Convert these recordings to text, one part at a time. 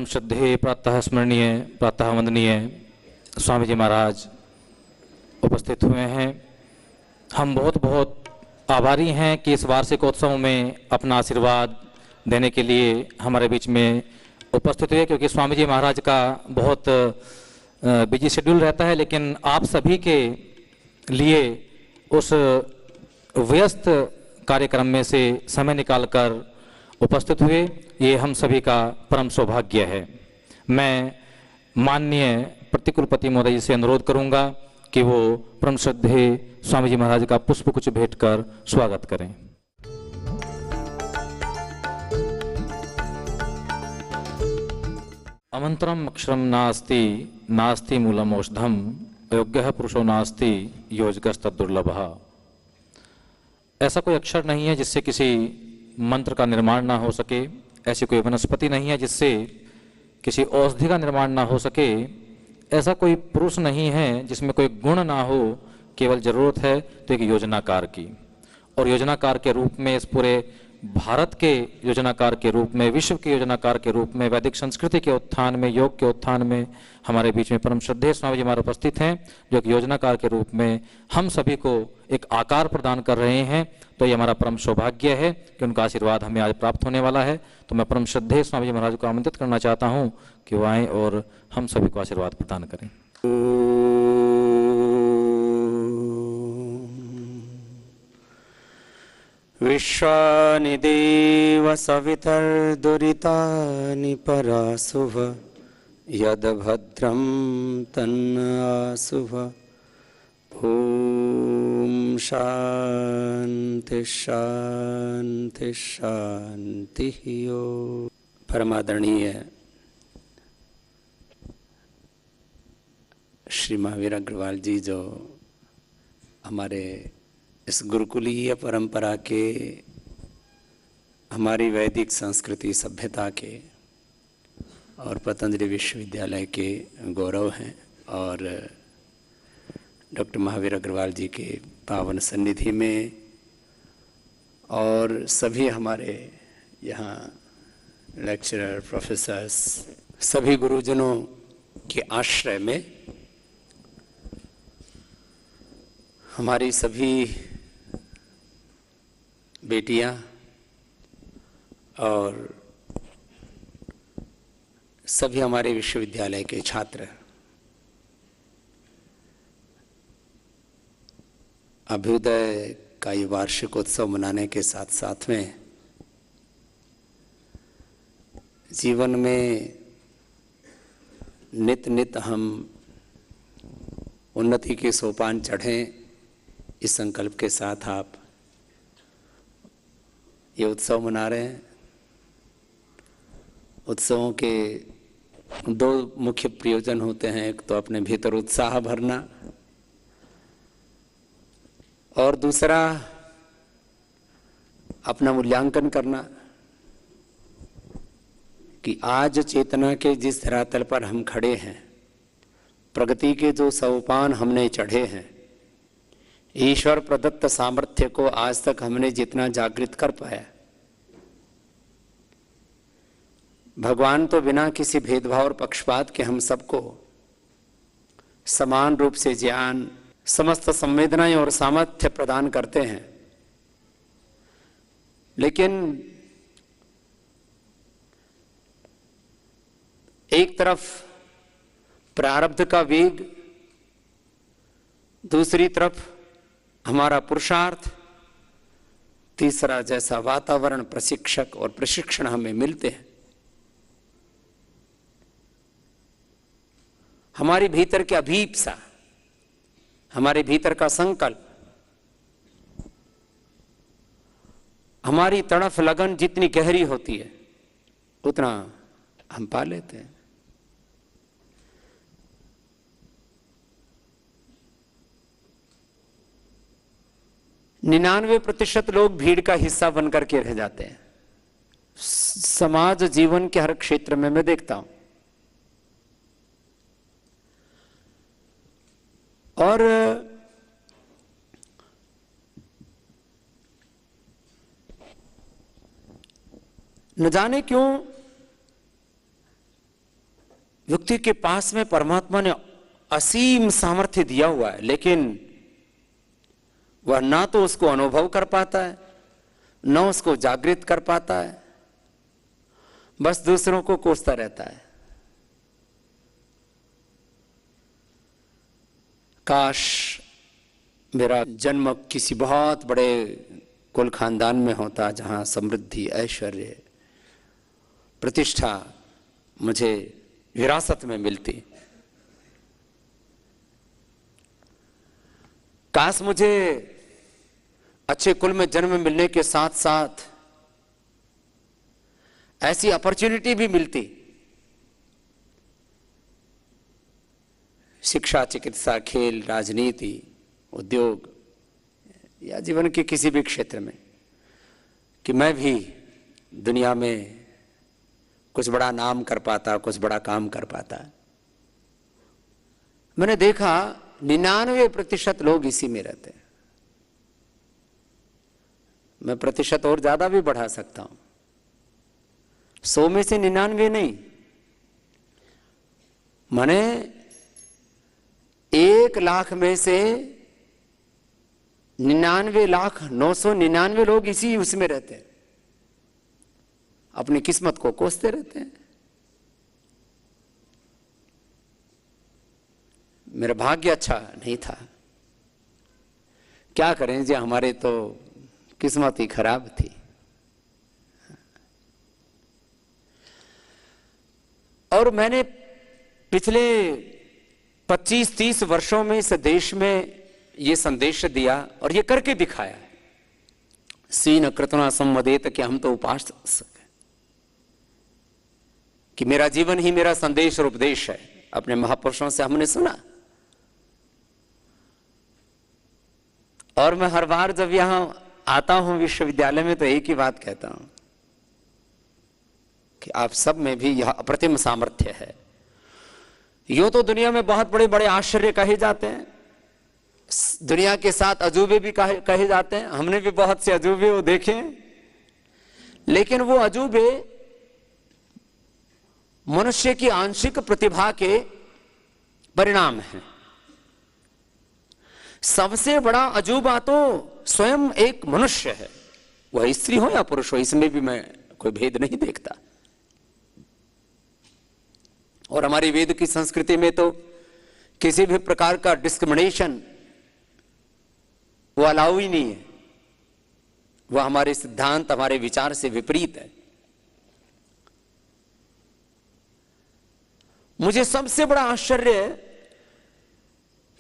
परम श्रद्धेय प्रातः स्मरणीय प्रातः वंदनीय स्वामी जी महाराज उपस्थित हुए हैं। हम बहुत बहुत आभारी हैं कि इस वार्षिकोत्सव में अपना आशीर्वाद देने के लिए हमारे बीच में उपस्थित हुए, क्योंकि स्वामी जी महाराज का बहुत बिजी शेड्यूल रहता है, लेकिन आप सभी के लिए उस व्यस्त कार्यक्रम में से समय निकालकर उपस्थित हुए, ये हम सभी का परम सौभाग्य है। मैं माननीय प्रतिकुलपति महोदय जी से अनुरोध करूंगा कि वो परम श्रद्धेय स्वामी जी महाराज का पुष्पगुच्छ भेंट कर स्वागत करें। अमंत्रम अक्षरम नास्ति नास्ति मूलम औषधम योग्यः पुरुषो नास्ति योजकस्तद्दुर्लभः। ऐसा कोई अक्षर नहीं है जिससे किसी मंत्र का निर्माण ना हो सके, ऐसी कोई वनस्पति नहीं है जिससे किसी औषधि का निर्माण ना हो सके, ऐसा कोई पुरुष नहीं है जिसमें कोई गुण ना हो। केवल जरूरत है तो एक योजनाकार की, और योजनाकार के रूप में, इस पूरे भारत के योजनाकार के रूप में, विश्व के योजनाकार के रूप में, वैदिक संस्कृति के उत्थान में, योग के उत्थान में हमारे बीच में परम श्रद्धेय स्वामी जी महाराज उपस्थित हैं, जो एक योजनाकार के रूप में हम सभी को एक आकार प्रदान कर रहे हैं। तो ये हमारा परम सौभाग्य है कि उनका आशीर्वाद हमें आज प्राप्त होने वाला है। तो मैं परम श्रद्धेय स्वामी जी महाराज को आमंत्रित करना चाहता हूँ कि वो आएँ और हम सभी को आशीर्वाद प्रदान करें। विश्वानि देव सवितर्दुरितानि परासुभ यद्भद्रं तन्न आसुभ। ॐ शान्ति शान्ति शान्तिः। परमादरणीय श्री महावीर अग्रवाल जी, जो हमारे इस गुरुकुलीय परंपरा के, हमारी वैदिक संस्कृति सभ्यता के और पतंजलि विश्वविद्यालय के गौरव हैं, और डॉक्टर महावीर अग्रवाल जी के पावन सन्निधि में और सभी हमारे यहाँ लेक्चरर, प्रोफेसर्स, सभी गुरुजनों के आश्रय में हमारी सभी बेटियां और सभी हमारे विश्वविद्यालय के छात्र अभ्युदय का ये वार्षिक उत्सव मनाने के साथ साथ में जीवन में नित नित हम उन्नति के सोपान चढ़ें, इस संकल्प के साथ आप ये उत्सव मना रहे हैं। उत्सवों के दो मुख्य प्रयोजन होते हैं, एक तो अपने भीतर उत्साह भरना और दूसरा अपना मूल्यांकन करना कि आज चेतना के जिस धरातल पर हम खड़े हैं, प्रगति के जो सोपान हमने चढ़े हैं, ईश्वर प्रदत्त सामर्थ्य को आज तक हमने जितना जागृत कर पाया, भगवान तो बिना किसी भेदभाव और पक्षपात के हम सबको समान रूप से ज्ञान, समस्त संवेदनाएं और सामर्थ्य प्रदान करते हैं। लेकिन एक तरफ प्रारब्ध का वेग, दूसरी तरफ हमारा पुरुषार्थ, तीसरा जैसा वातावरण, प्रशिक्षक और प्रशिक्षण हमें मिलते हैं, हमारे भीतर की अभीप्सा, हमारे भीतर का संकल्प, हमारी तड़फ लगन जितनी गहरी होती है उतना हम पा लेते हैं। 99% लोग भीड़ का हिस्सा बनकर के रह जाते हैं। समाज जीवन के हर क्षेत्र में मैं देखता हूं, और न जाने क्यों व्यक्ति के पास में परमात्मा ने असीम सामर्थ्य दिया हुआ है, लेकिन वह ना तो उसको अनुभव कर पाता है, न उसको जागृत कर पाता है, बस दूसरों को कोसता रहता है। काश मेरा जन्म किसी बहुत बड़े कुल खानदान में होता, जहां समृद्धि, ऐश्वर्य, प्रतिष्ठा मुझे विरासत में मिलती। काश मुझे अच्छे कुल में जन्म मिलने के साथ साथ ऐसी अपॉर्चुनिटी भी मिलती, शिक्षा, चिकित्सा, खेल, राजनीति, उद्योग या जीवन के किसी भी क्षेत्र में, कि मैं भी दुनिया में कुछ बड़ा नाम कर पाता, कुछ बड़ा काम कर पाता। मैंने देखा 99% लोग इसी में रहते हैं। मैं प्रतिशत और ज्यादा भी बढ़ा सकता हूं, 100 में से 99 नहीं, माने 1 लाख में से 99,999 लोग इसी उसमें रहते हैं, अपनी किस्मत को कोसते रहते हैं। मेरा भाग्य अच्छा नहीं था, क्या करें जी, हमारे तो किस्मत ही खराब थी। और मैंने पिछले 25-30 वर्षों में इस देश में ये संदेश दिया और ये करके दिखाया, सीन कृतना संवदेत, कि हम तो उपासक हैं, कि मेरा जीवन ही मेरा संदेश और उपदेश है। अपने महापुरुषों से हमने सुना, और मैं हर बार जब यहां आता हूं विश्वविद्यालय में तो एक ही बात कहता हूं कि आप सब में भी यह अप्रतिम सामर्थ्य है। यूं तो दुनिया में बहुत बड़े बड़े आश्चर्य कहे जाते हैं, दुनिया के 7 अजूबे भी कहे जाते हैं, हमने भी बहुत से अजूबे वो देखे, लेकिन वो अजूबे मनुष्य की आंशिक प्रतिभा के परिणाम हैं। सबसे बड़ा अजूबा तो स्वयं एक मनुष्य है, वह स्त्री हो या पुरुष हो, इसमें भी मैं कोई भेद नहीं देखता। और हमारी वेद की संस्कृति में तो किसी भी प्रकार का डिस्क्रिमिनेशन वो अलाउ ही नहीं है, वह हमारे सिद्धांत, हमारे विचार से विपरीत है। मुझे सबसे बड़ा आश्चर्य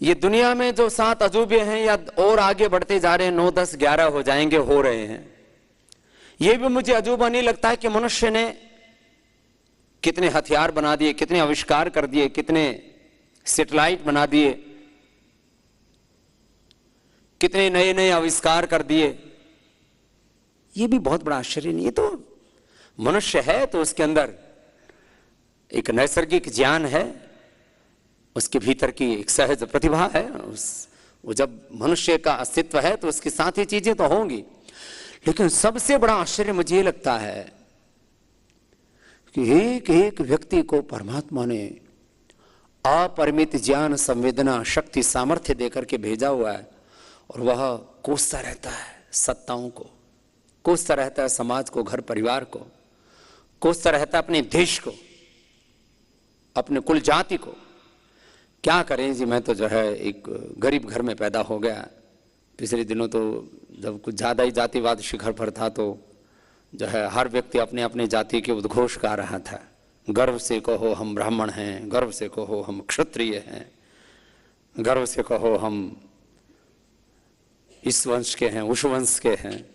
ये दुनिया में जो 7 अजूबे हैं या और आगे बढ़ते जा रहे हैं, 9, 10, 11 हो जाएंगे, हो रहे हैं, ये भी मुझे अजूबा नहीं लगता है कि मनुष्य ने कितने हथियार बना दिए, कितने आविष्कार कर दिए, कितने सैटेलाइट बना दिए, कितने नए नए आविष्कार कर दिए। ये भी बहुत बड़ा आश्चर्य नहीं है। तो मनुष्य है तो उसके अंदर एक नैसर्गिक ज्ञान है, उसके भीतर की एक सहज प्रतिभा है। वो जब मनुष्य का अस्तित्व है तो उसके साथ ही चीजें तो होंगी। लेकिन सबसे बड़ा आश्चर्य मुझे ये लगता है कि एक एक व्यक्ति को परमात्मा ने अपरिमित ज्ञान, संवेदना, शक्ति, सामर्थ्य देकर के भेजा हुआ है, और वह कोसता रहता है सत्ताओं को, कोसता रहता है समाज को, घर परिवार को, कोसता रहता है अपने देश को, अपने कुल जाति को। क्या करें जी, मैं तो जो है एक गरीब घर में पैदा हो गया। पिछले दिनों तो जब कुछ ज़्यादा ही जातिवाद शिखर पर था तो जो है हर व्यक्ति अपने अपने जाति के उद्घोष गा रहा था। गर्व से कहो हम ब्राह्मण हैं, गर्व से कहो हम क्षत्रिय हैं, गर्व से कहो हम इस वंश के हैं, उस वंश के हैं,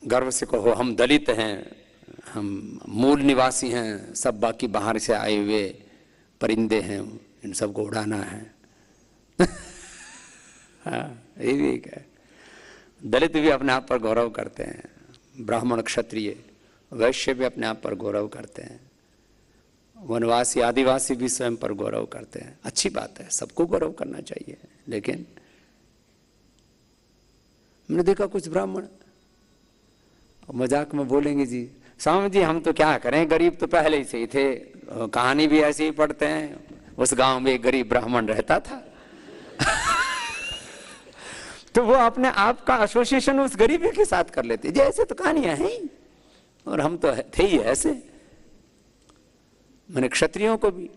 गर्व से कहो हम दलित हैं, हम मूल निवासी हैं, सब बाकी बाहर से आए हुए परिंदे हैं, इन सबको उड़ाना है। हाँ, ये भी एक है। दलित भी अपने आप पर गौरव करते हैं, ब्राह्मण, क्षत्रिय, वैश्य भी अपने आप पर गौरव करते हैं, वनवासी, आदिवासी भी स्वयं पर गौरव करते हैं। अच्छी बात है, सबको गौरव करना चाहिए। लेकिन मैंने देखा कुछ ब्राह्मण मजाक में बोलेंगे जी स्वामी जी हम तो क्या करें, गरीब तो पहले ही से ही थे, कहानी भी ऐसे ही पढ़ते हैं, उस गांव में एक गरीब ब्राह्मण रहता था तो वो अपने आप का एसोसिएशन उस गरीबी के साथ कर लेते, जी ऐसे तो कहानियां हैं और हम तो थे ही ऐसे। मैंने क्षत्रियों को भी,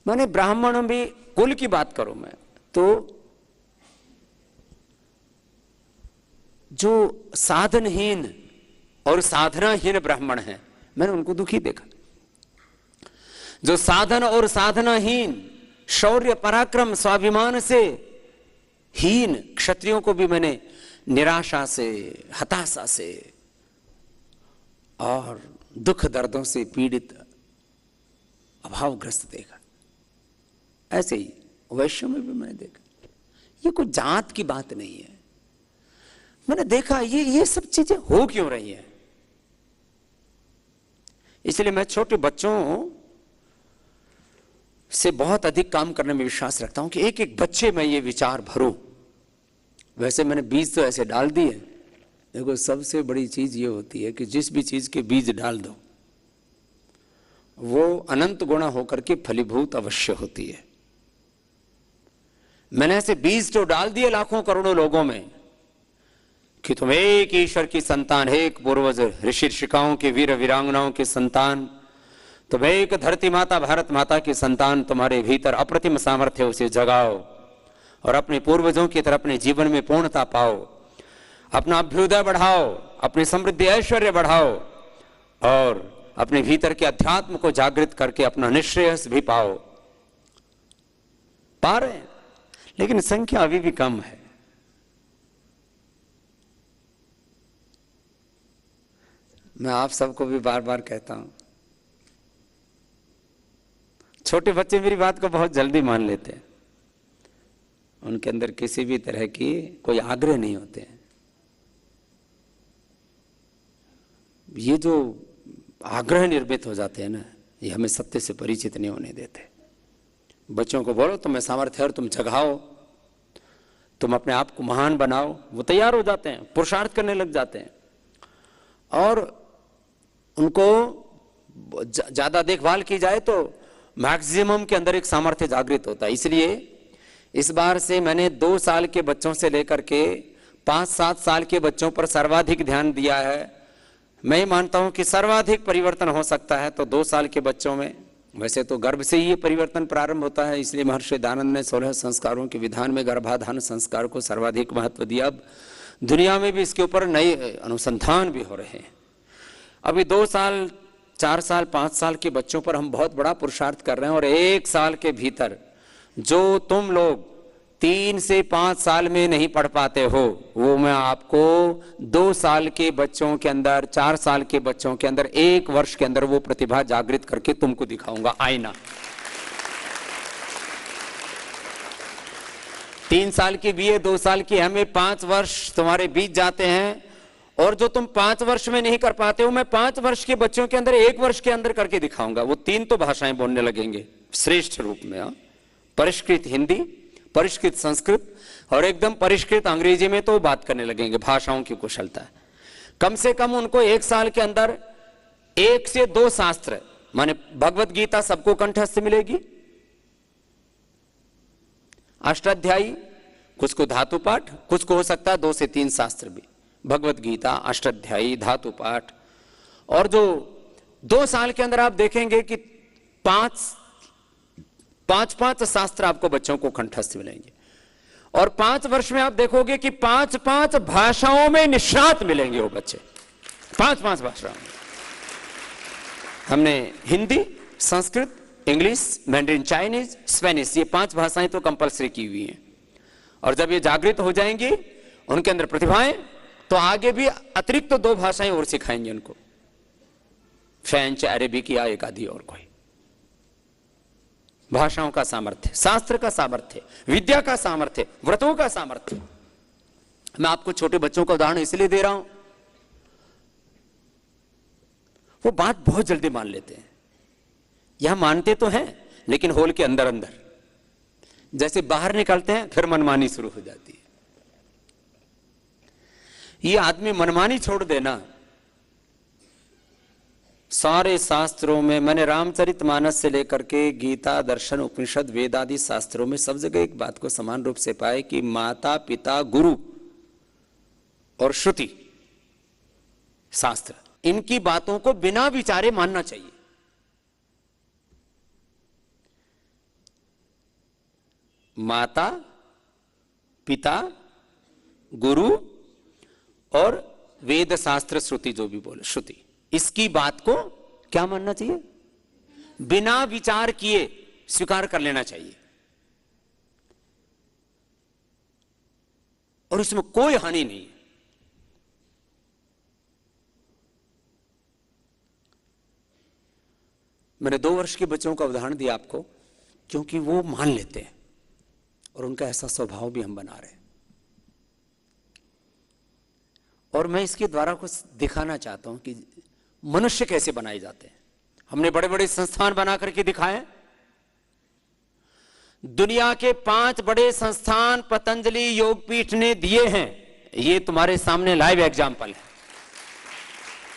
मैंने ब्राह्मणों भी, कुल की बात करूं मैं तो जो साधनहीन और साधनाहीन ब्राह्मण हैं मैंने उनको दुखी देखा। जो साधन और साधनाहीन, शौर्य पराक्रम स्वाभिमान से हीन क्षत्रियों को भी मैंने निराशा से, हताशा से और दुख दर्दों से पीड़ित, अभावग्रस्त देखा। ऐसे ही वैश्यों में भी मैंने देखा। ये कोई जात की बात नहीं है, मैंने देखा ये सब चीजें हो क्यों रही हैं। इसलिए मैं छोटे बच्चों से बहुत अधिक काम करने में विश्वास रखता हूं कि एक एक बच्चे में ये विचार भरूं। वैसे मैंने बीज तो ऐसे डाल दिए। देखो सबसे बड़ी चीज ये होती है कि जिस भी चीज के बीज डाल दो वो अनंत गुणा होकर के फलीभूत अवश्य होती है। मैंने ऐसे बीज तो डाल दिए लाखों करोड़ों लोगों में कि तुम एक ईश्वर की संतान, एक पूर्वज ऋषि ऋषिकाओं के वीर वीरांगनाओं के संतान, तुम एक धरती माता भारत माता की संतान, तुम्हारे भीतर अप्रतिम सामर्थ्य, उसे जगाओ और अपने पूर्वजों की तरह अपने जीवन में पूर्णता पाओ, अपना अभ्युदय बढ़ाओ, अपनी समृद्धि ऐश्वर्य बढ़ाओ और अपने भीतर के अध्यात्म को जागृत करके अपना निश्रेयस भी पाओ। पा रहे हैं, लेकिन संख्या अभी भी कम है। मैं आप सबको भी बार बार कहता हूं, छोटे बच्चे मेरी बात को बहुत जल्दी मान लेते हैं, उनके अंदर किसी भी तरह की कोई आग्रह नहीं होते हैं। ये जो आग्रह निर्मित हो जाते हैं ना, ये हमें सत्य से परिचित नहीं होने देते। बच्चों को बोलो तुम्हें सामर्थ्य है और तुम जगाओ, तुम अपने आप को महान बनाओ, वो तैयार हो जाते हैं, पुरुषार्थ करने लग जाते हैं और उनको ज्यादा देखभाल की जाए तो मैक्सिमम के अंदर एक सामर्थ्य जागृत होता है। इसलिए इस बार से मैंने 2 साल के बच्चों से लेकर के 5-7 साल के बच्चों पर सर्वाधिक ध्यान दिया है। मैं मानता हूं कि सर्वाधिक परिवर्तन हो सकता है तो 2 साल के बच्चों में। वैसे तो गर्भ से ही ये परिवर्तन प्रारंभ होता है, इसलिए महर्षि दयानंद ने 16 संस्कारों के विधान में गर्भाधान संस्कार को सर्वाधिक महत्व दिया। अब दुनिया में भी इसके ऊपर नए अनुसंधान भी हो रहे हैं। अभी 2 साल 4 साल 5 साल के बच्चों पर हम बहुत बड़ा पुरुषार्थ कर रहे हैं और 1 साल के भीतर जो तुम लोग 3 से 5 साल में नहीं पढ़ पाते हो वो मैं आपको 2 साल के बच्चों के अंदर, 4 साल के बच्चों के अंदर, 1 वर्ष के अंदर वो प्रतिभा जागृत करके तुमको दिखाऊंगा। आईना 3 साल की बीए, 2 साल की हमें 5 वर्ष तुम्हारे बीत जाते हैं और जो तुम 5 वर्ष में नहीं कर पाते हो मैं 5 वर्ष के बच्चों के अंदर 1 वर्ष के अंदर करके दिखाऊंगा। वो 3 तो भाषाएं बोलने लगेंगे श्रेष्ठ रूप में, परिष्कृत हिंदी, परिष्कृत संस्कृत और एकदम परिष्कृत अंग्रेजी में तो बात करने लगेंगे। भाषाओं की कुशलता है। कम से कम उनको 1 साल के अंदर 1 से 2 शास्त्र, माने भगवत गीता सबको कंठस्थ मिलेगी, अष्टाध्यायी, कुछ को धातु पाठ, कुछ को हो सकता है 2 से 3 शास्त्र भी, भगवत गीता, अष्टाध्यायी, धातु पाठ। और जो 2 साल के अंदर आप देखेंगे कि 5 शास्त्र आपको बच्चों को कंठस्थ मिलेंगे और 5 वर्ष में आप देखोगे कि 5 भाषाओं में निष्णात मिलेंगे वो बच्चे। 5 भाषाओं में हमने Hindi, Sanskrit, English, Mandarin Chinese, Spanish, ये 5 भाषाएं तो कंपलसरी की हुई हैं और जब ये जागृत हो जाएंगी उनके अंदर प्रतिभाएं तो आगे भी अतिरिक्त तो 2 भाषाएं और सिखाएंगे उनको, फ्रेंच, अरेबिक या एक आदि और कोई। भाषाओं का सामर्थ्य, शास्त्र का सामर्थ्य, विद्या का सामर्थ्य, व्रतों का सामर्थ्य। मैं आपको छोटे बच्चों का उदाहरण इसलिए दे रहा हूं, वो बात बहुत जल्दी मान लेते हैं। यहां मानते तो हैं लेकिन होल के अंदर अंदर, जैसे बाहर निकलते हैं फिर मनमानी शुरू हो जाती है। ये आदमी मनमानी छोड़ देना, सारे शास्त्रों में, मैंने रामचरितमानस से लेकर के गीता, दर्शन, उपनिषद, वेद आदि शास्त्रों में सब जगह एक बात को समान रूप से पाए कि माता, पिता, गुरु और श्रुति शास्त्र, इनकी बातों को बिना विचारे मानना चाहिए। माता, पिता, गुरु और वेद, शास्त्र, श्रुति, जो भी बोले श्रुति, इसकी बात को क्या मानना चाहिए? बिना विचार किए स्वीकार कर लेना चाहिए, और इसमें कोई हानि नहीं है। मैंने 2 वर्ष के बच्चों का उदाहरण दिया आपको, क्योंकि वो मान लेते हैं और उनका ऐसा स्वभाव भी हम बना रहे हैं। और मैं इसके द्वारा कुछ दिखाना चाहता हूं कि मनुष्य कैसे बनाए जाते हैं। हमने बड़े बड़े संस्थान बना करके दिखाए। दुनिया के 5 बड़े संस्थान पतंजलि योगपीठ ने दिए हैं। ये तुम्हारे सामने लाइव एग्जाम्पल है।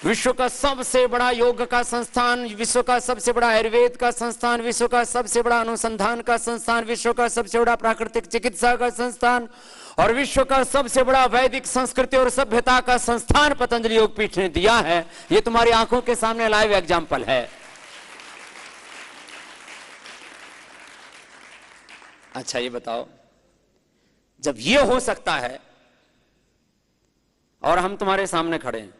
विश्व का सबसे बड़ा योग का संस्थान, विश्व का सबसे बड़ा आयुर्वेद का संस्थान, विश्व का सबसे बड़ा अनुसंधान का संस्थान, विश्व का सबसे बड़ा प्राकृतिक चिकित्सा का संस्थान और विश्व का सबसे बड़ा वैदिक संस्कृति और सभ्यता का संस्थान पतंजलि योगपीठ ने दिया है। ये तुम्हारी आंखों के सामने लाइव एग्जाम्पल है। अच्छा ये बताओ, जब ये हो सकता है और हम तुम्हारे सामने खड़े हैं,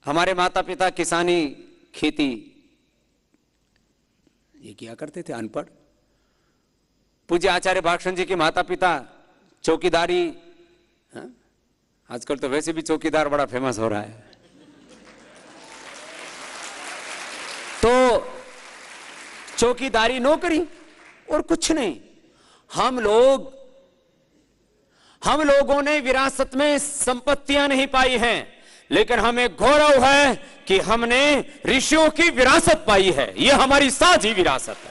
हमारे माता पिता किसानी, खेती ये किया करते थे, अनपढ़। पूज्य आचार्य भाषण जी के माता पिता चौकीदारी, आजकल तो वैसे भी चौकीदार बड़ा फेमस हो रहा है, तो चौकीदारी नौकरी और कुछ नहीं। हम लोगों ने विरासत में संपत्तियां नहीं पाई हैं, लेकिन हमें गौरव है कि हमने ऋषियों की विरासत पाई है। यह हमारी साझी विरासत है।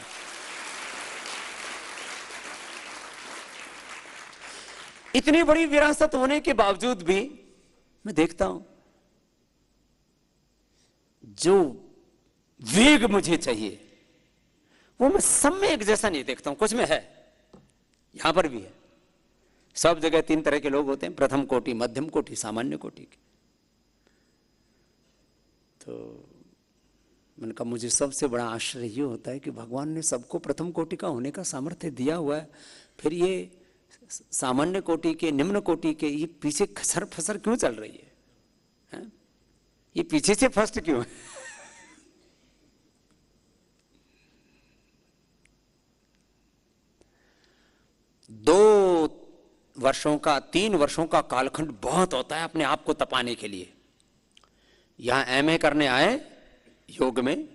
इतनी बड़ी विरासत होने के बावजूद भी मैं देखता हूं जो वेग मुझे चाहिए वो मैं सब में एक जैसा नहीं देखता हूं। कुछ में है, यहां पर भी है। सब जगह 3 तरह के लोग होते हैं, प्रथम कोटि, मध्यम कोटि, सामान्य कोटि के। तो मैंने कहा मुझे सबसे बड़ा आश्चर्य ये होता है कि भगवान ने सबको प्रथम कोटि का होने का सामर्थ्य दिया हुआ है, फिर ये सामान्य कोटि के, निम्न कोटि के ये पीछे खसर फसर क्यों चल रही है? ये पीछे से फर्स्ट क्यों है? 2 वर्षों का, 3 वर्षों का कालखंड बहुत होता है अपने आप को तपाने के लिए। यहां एमए करने आए योग में,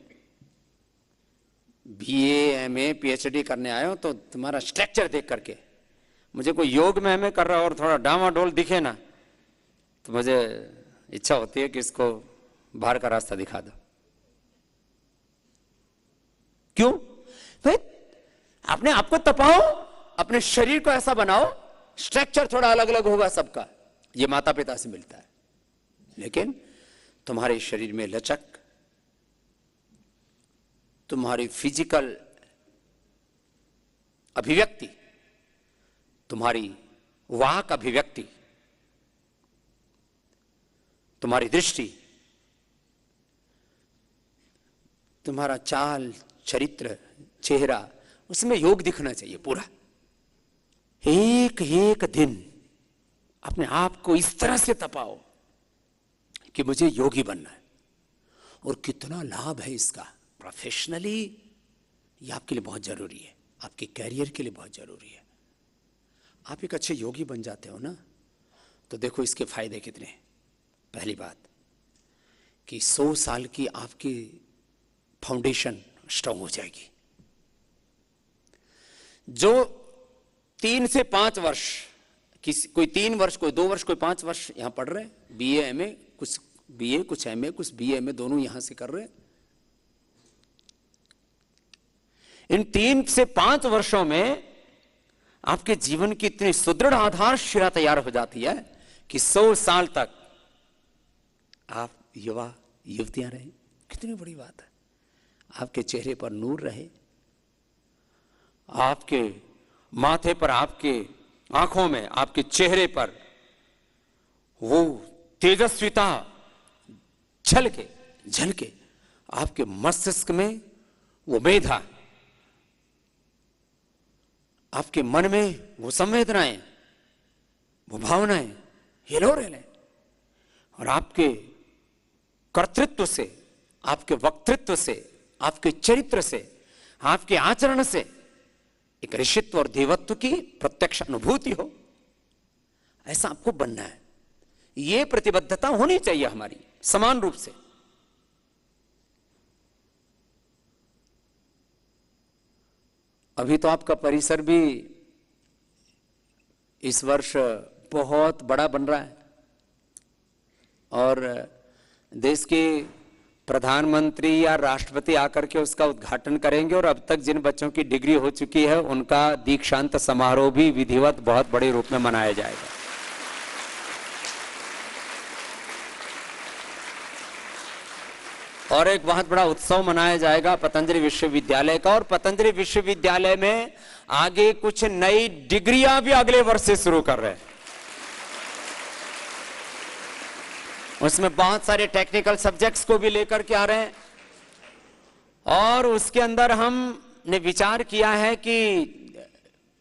बीए, एमए, पीएचडी करने आए हो, तो तुम्हारा स्ट्रक्चर देख करके मुझे कोई योग में एमए कर रहा और थोड़ा डामाडोल दिखे ना, तो मुझे इच्छा होती है कि इसको बाहर का रास्ता दिखा दो। क्यों भाई? अपने आप को तपाओ, अपने शरीर को ऐसा बनाओ, स्ट्रक्चर थोड़ा अलग अलग होगा सबका, ये माता पिता से मिलता है। लेकिन तुम्हारे शरीर में लचक, तुम्हारी फिजिकल अभिव्यक्ति, तुम्हारी वाक अभिव्यक्ति, तुम्हारी दृष्टि, तुम्हारा चाल, चरित्र, चेहरा, उसमें योग दिखना चाहिए पूरा। एक एक दिन अपने आप को इस तरह से तपाओ कि मुझे योगी बनना है। और कितना लाभ है इसका प्रोफेशनली, ये आपके लिए बहुत जरूरी है, आपके कैरियर के लिए बहुत जरूरी है। आप एक अच्छे योगी बन जाते हो ना, तो देखो इसके फायदे कितने हैं। पहली बात कि 100 साल की आपकी फाउंडेशन स्ट्रांग हो जाएगी। जो 3 से 5 वर्ष, कोई 3 वर्ष, कोई 2 वर्ष, कोई 5 वर्ष यहां पढ़ रहे, बीए, एमए, कुछ बीए, कुछ एमए, कुछ बीए, एमए, दोनों यहां से कर रहे। इन 3 से 5 वर्षों में आपके जीवन की इतनी सुदृढ़ आधारशिला तैयार हो जाती है कि 100 साल तक आप युवा युवतियां रहें, कितनी बड़ी बात है। आपके चेहरे पर नूर रहे, आपके माथे पर, आपके आंखों में, आपके चेहरे पर वो तेजस्विता झलके, आपके मस्तिष्क में वो मेधा, आपके मन में वो संवेदनाएं, वो भावनाएं हिलो रहे, और आपके कर्तृत्व से, आपके वक्तृत्व से, आपके चरित्र से, आपके आचरण से एक ऋषित्व और देवत्व की प्रत्यक्ष अनुभूति हो। ऐसा आपको बनना है। यह प्रतिबद्धता होनी चाहिए हमारी समान रूप से। अभी तो आपका परिसर भी इस वर्ष बहुत बड़ा बन रहा है, और देश के प्रधानमंत्री या राष्ट्रपति आकर के उसका उद्घाटन करेंगे, और अब तक जिन बच्चों की डिग्री हो चुकी है उनका दीक्षांत समारोह भी विधिवत बहुत बड़े रूप में मनाया जाएगा। और एक बहुत बड़ा उत्सव मनाया जाएगा पतंजलि विश्वविद्यालय का, और पतंजलि विश्वविद्यालय में आगे कुछ नई डिग्रियां भी अगले वर्ष से शुरू कर रहे हैं। उसमें बहुत सारे टेक्निकल सब्जेक्ट्स को भी लेकर के आ रहे हैं, और उसके अंदर हमने विचार किया है कि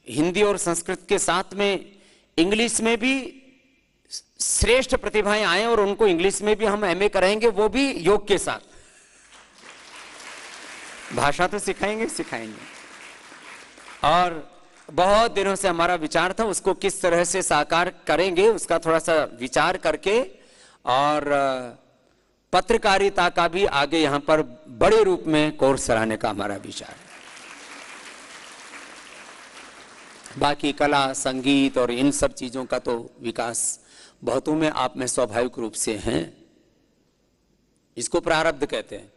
हिंदी और संस्कृत के साथ में इंग्लिश में भी श्रेष्ठ प्रतिभाएं आए, और उनको इंग्लिश में भी हम एमए कराएंगे, वो भी योग के साथ। भाषा तो सिखाएंगे। और बहुत दिनों से हमारा विचार था उसको किस तरह से साकार करेंगे, उसका थोड़ा सा विचार करके, और पत्रकारिता का भी आगे यहां पर बड़े रूप में कोर्स चलाने का हमारा विचार है। बाकी कला, संगीत और इन सब चीजों का तो विकास बहुतों में आप में स्वाभाविक रूप से हैं। इसको प्रारब्ध कहते हैं।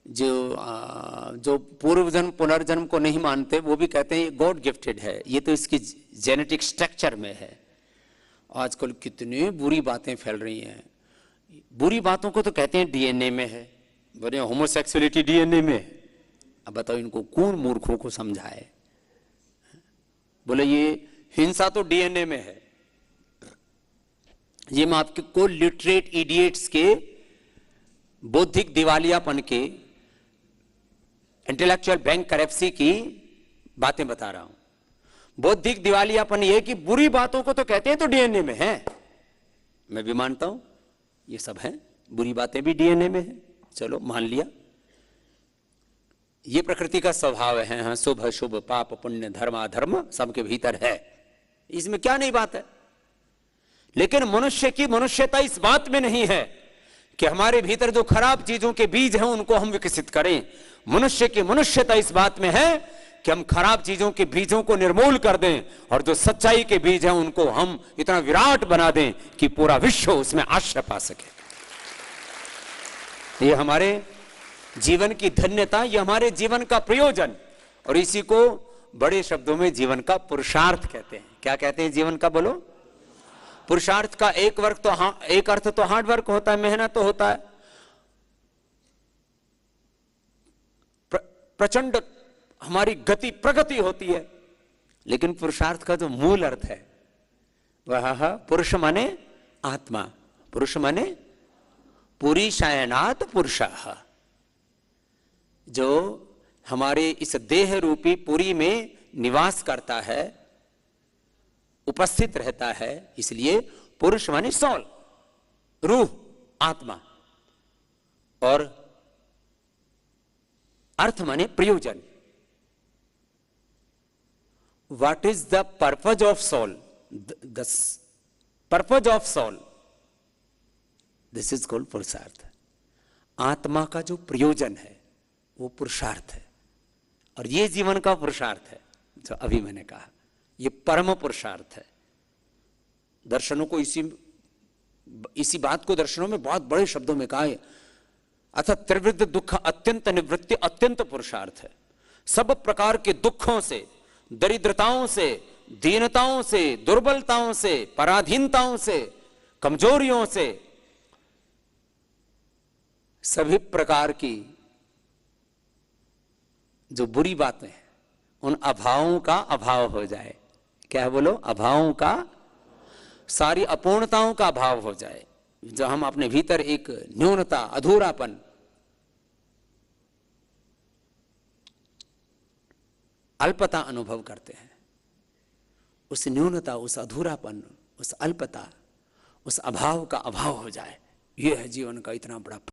जो पूर्व जन्म पुनर्जन्म को नहीं मानते वो भी कहते हैं ये गॉड गिफ्टेड है, ये तो इसकी जेनेटिक स्ट्रक्चर में है। आजकल कितनी बुरी बातें फैल रही हैं। बुरी बातों को तो कहते हैं डीएनए में है, बोले होमोसेक्सुअलिटी डीएनए में है। अब बताओ इनको कौन मूर्खों को समझाए। बोले ये हिंसा तो डीएनए में है। ये मैं आपके को लिटरेट इडियट्स के बौद्धिक दिवालियापन के, इंटेलेक्चुअल बैंक करप्सी की बातें बता रहा हूं। बौद्धिक दिवालियापन ये कि बुरी बातों को तो कहते हैं तो डीएनए में है। मैं भी मानता हूं ये सब है, बुरी बातें भी डीएनए में है, चलो मान लिया। ये प्रकृति का स्वभाव है। हाँ, शुभ अशुभ, पाप पुण्य, धर्म अधर्म सबके भीतर है, इसमें क्या नई बात है। लेकिन मनुष्य की मनुष्यता इस बात में नहीं है कि हमारे भीतर जो खराब चीजों के बीज हैं उनको हम विकसित करें। मनुष्य की मनुष्यता इस बात में है कि हम खराब चीजों के बीजों को निर्मूल कर दें, और जो सच्चाई के बीज हैं उनको हम इतना विराट बना दें कि पूरा विश्व उसमें आश्रय पा सके। ये हमारे जीवन की धन्यता, ये हमारे जीवन का प्रयोजन, और इसी को बड़े शब्दों में जीवन का पुरुषार्थ कहते हैं। क्या कहते हैं जीवन का, बोलो? पुरुषार्थ का एक अर्थ तो हार्ड वर्क होता है, मेहनत तो होता है, प्रचंड हमारी प्रगति होती है। लेकिन पुरुषार्थ का जो मूल अर्थ है वह पुरुष माने आत्मा, पुरुष माने पुरीशायनात् पुरुषः, जो हमारे इस देह रूपी पुरी में निवास करता है, उपस्थित रहता है। इसलिए पुरुष माने सोल, रूह, आत्मा, और अर्थ माने प्रयोजन। What is the purpose of soul? The purpose of soul, this is called पुरुषार्थ। आत्मा का जो प्रयोजन है वो पुरुषार्थ है, और ये जीवन का पुरुषार्थ है जो अभी मैंने कहा, ये परम पुरुषार्थ है। दर्शनों को इसी बात को दर्शनों में बहुत बड़े शब्दों में कहा है, अतः त्रिवृद्ध दुख अत्यंत निवृत्ति अत्यंत पुरुषार्थ है। सब प्रकार के दुखों से, दरिद्रताओं से, दीनताओं से, दुर्बलताओं से, पराधीनताओं से, कमजोरियों से सभी प्रकार की जो बुरी बातें हैं उन अभावों का अभाव हो जाए। क्या है बोलो? अभावों का, सारी अपूर्णताओं का अभाव हो जाए। जो हम अपने भीतर एक न्यूनता, अधूरापन, अल्पता अनुभव करते हैं, उस न्यूनता, उस अधूरापन, उस अल्पता, उस अभाव का अभाव हो जाए। यह है जीवन का इतना बड़ा